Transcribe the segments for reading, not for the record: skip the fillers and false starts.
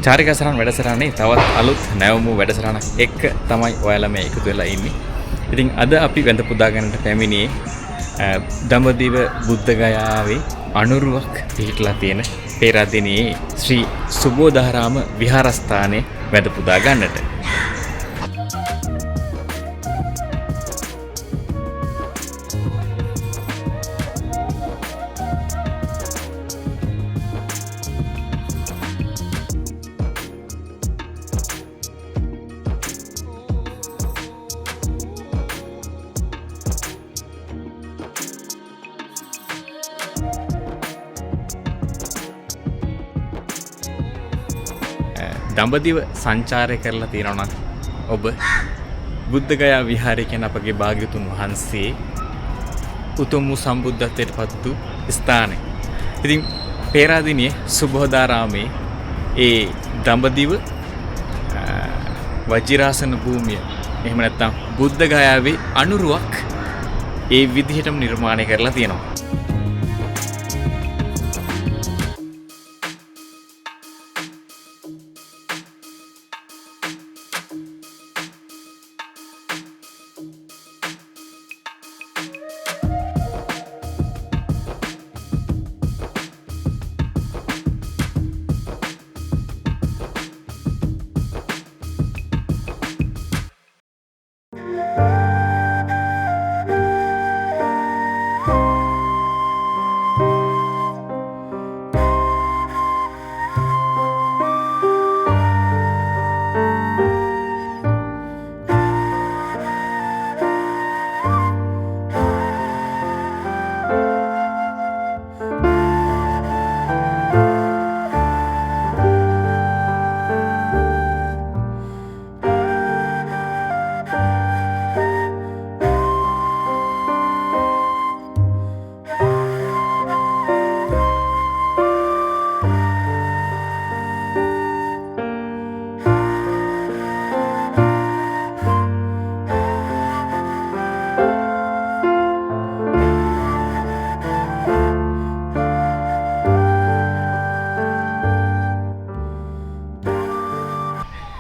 චාරිකාසරණ වැඩසටහනේ තවත් අලුත් නැවමු වැඩසටහනක් එක්ක තමයි ඔයාලා මේ එකතු වෙලා ඉන්නේ. ඉතින් අද අපි වැඳ පුදා ගන්නට පැමිණියේ දඹදිව බුද්ධගයාවේ අනුරුවක් පිහිටලා තියෙන පේරාදෙණියේ ශ්‍රී සුබෝධාරාම විහාරස්ථානයේ වැඳ පුදා ගන්නට. දඹදිව සංචාරය කරලා තියෙනවා නම් ඔබ බුද්ධගයා විහාරය කියන අපගේ භාග්‍යතුන් වහන්සේ උතුම් වූ සම්බුද්ධත්වයට පත් වූ ස්ථානය. ඉතින් පේරාදෙණියේ සුබෝධාරාමේ ඒ දඹදිව වජිරාසන භූමිය එහෙම නැත්නම් බුද්ධගයාවේ අනුරුවක් ඒ විදිහටම නිර්මාණය කරලා තියෙනවා.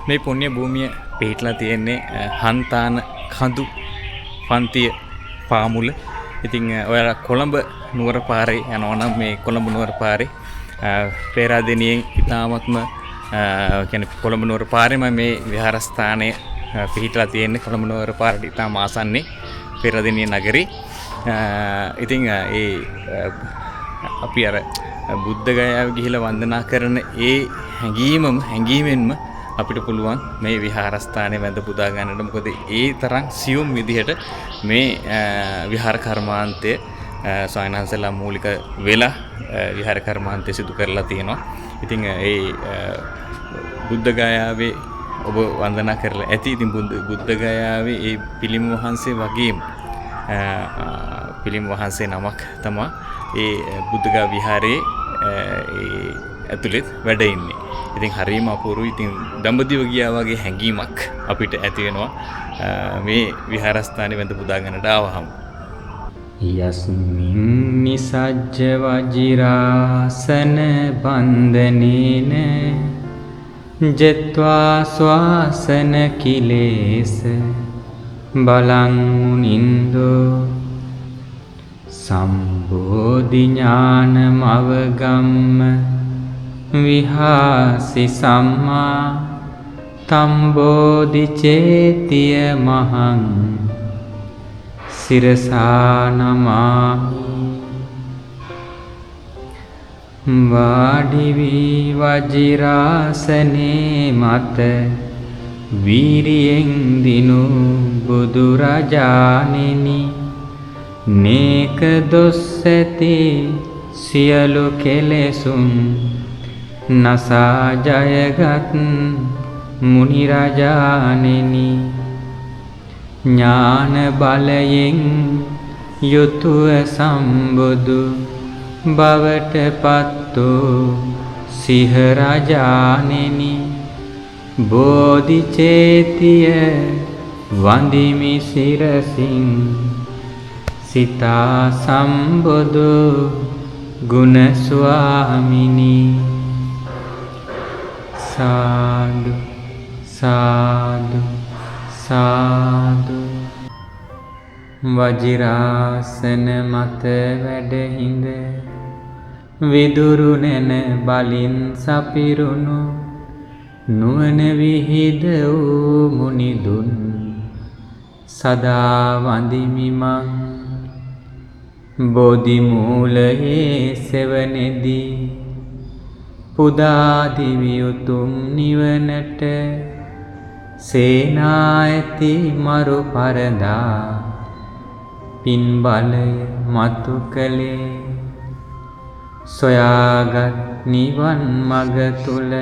මේ පුණ්‍ය භූමිය පිහිටලා තියෙන්නේ හන්තාන කඳු පන්තිය පාමුල. ඉතින් ඔයාලා කොළඹ නුවර පාරේ යනවා නම් මේ කොළඹ නුවර පාරේ පේරාදෙණියෙන් ඉතාමත්ම කියන්නේ කොළඹ නුවර පාරේම මේ විහාරස්ථානය පිහිටලා තියෙන්නේ. කොළඹ නුවර පාරට ඉතාම ආසන්නේ පේරාදෙණිය නගරේ. ඉතින් අපි අර බුද්ධගයාව ගිහිලා වන්දනා කරන ඒ හැඟීමෙන්ම අපිට පුළුවන් මේ විහාරස්ථානයේ වැඳ පුදා ගන්නට. මොකද ඒ තරම් සියුම් විදිහට මේ විහාර කර්මාන්තය සයන්හන්සලා මූලික වෙලා විහාර කර්මාන්තය සිදු කරලා තියෙනවා. ඉතින් ඒ බුද්ධගයාවේ ඔබ වන්දනා කරලා ඇති. ඉතින් බුද්ධගයාවේ ඒ පිළිම වහන්සේ වගේම පිළිම වහන්සේ නමක් තමයි ඒ බුද්ධගයා විහාරයේ ඇතුළේ වැඩ ඉන්නේ. ඉතින් හරියම අපූර්වයි. ඉතින් දඹදිව ගියා වගේ හැඟීමක් අපිට ඇති වෙනවා මේ විහාරස්ථානයේ වැඳ පුදා ගන්නට ආවහම. යස්මින් නිසජ්ජ වජිරාසන බන්ධනේන ජත්වා ස්වාසන කිලේස බලං මුනින්දෝ සම්බෝධි ඥානම අවගම්ම විහාසි සම්මා තම්බෝධි චේතිය මහං සිරසා නමාමි. වාඩි වී වජිරාසනේ මත වීරියෙන් දිනු බුදුරජාණෙනි නේක දොස් ඇති සියලු කෙලෙසුන් නසා ජයගත් මුනි රජාණෙනි ඥාන බලයෙන් යුතුව සම්බුදු බවට පත් වූ සිහ රජාණෙනි බෝධි චේතිය වඳිමි සිරසින් සිතා සම්බුදු ගුණ ස්වාමිනී සාදු සාදු සාදු. වජිරාසන මත වැඩහිඳ විදුරු නැන බලින් සපිරුණු නුවණ විහිද වූ මුනිදුන් සදා වඳිමි මං. බෝධි මූලයේ සෙවණෙදී පුදා දිවි උතුම් නිවනට සේනා ඇති මරු පරදා පින් බලය මතු කළේ. සොයාගත් නිවන් මග තුල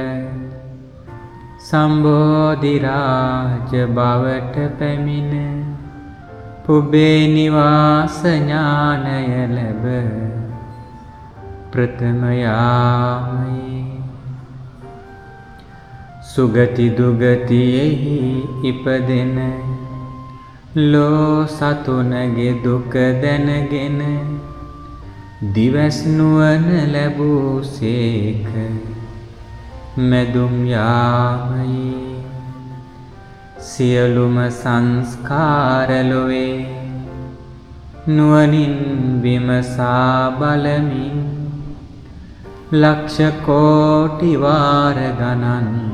සම්බෝධි රාජ බවට පැමිණ පුබේ නිවාස ඥානය ලැබ ප්‍රථම යාමයේ සුගති දුගතියෙහි ඉපදෙන ලෝ සතුනගේ දුක දැනගෙන දිවස් නුවණ ලැබූ සේක මෙදුම් යාමයේ. සියලුම සංස්කාර ලොවේ නුවණින් විමසා බලමින් ලක්ෂ කෝටි වාර ගණන්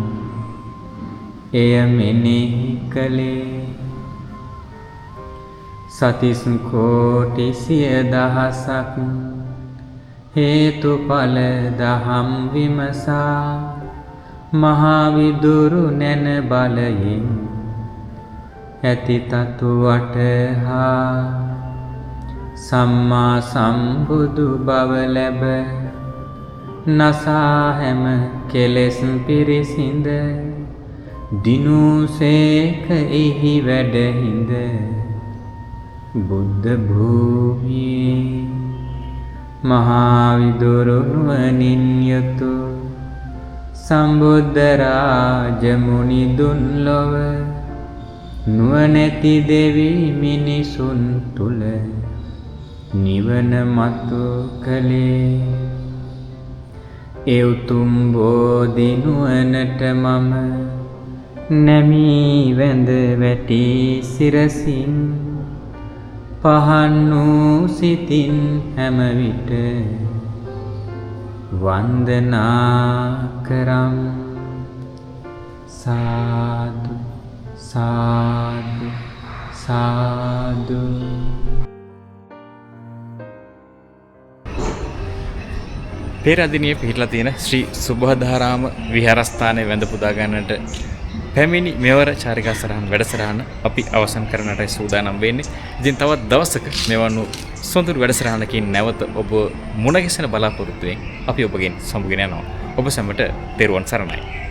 එය මෙනෙහි කළේ. සතිස් කෝටි සිය දහසක් හේතුඵල දහම් විමසා මහා විදුරු නැන බලයෙන් ඇති තතු වටහා සම්මා සම්බුදු බව ලැබ නසා හැම කෙලෙස් පිරිසිඳ දිනුසේක එහි වැඩහිඳ බුද්ධ භූමියේ. මහා විදුරු නුවණින් යුතු සම්බුද්ධ රාජ මුනිදුන් ලොව නුවණැති දෙවි මිනිසුන් තුල නිවන මතු කළේ. ඒ උතුම් බෝධි නුවණට මම නැමී වැඳ වැටි සිරසින් පහන් වූ සිතින් හැම විට වන්දනා කරම්. සාදු සාදු සාදු. පේරාදෙණියේ පිහිටලා තියෙන ශ්‍රී සුබෝධාරාම විහාරස්ථානයේ වැඳ පුදා ගන්නට පැමිණි මෙවර චාරිකා සරහන් වැඩසටහන අපි අවසන් කරන්නටයි සූදානම් වෙන්නේ. ඉතින් තවත් දවසක මෙවන් සොඳුරු වැඩසටහනකින් නැවත ඔබ මුණ ගැසෙන බලාපොරොත්තුවෙන් අපි ඔබගෙන් සමුගෙන යනවා. ඔබ සැමට තෙරුවන් සරණයි.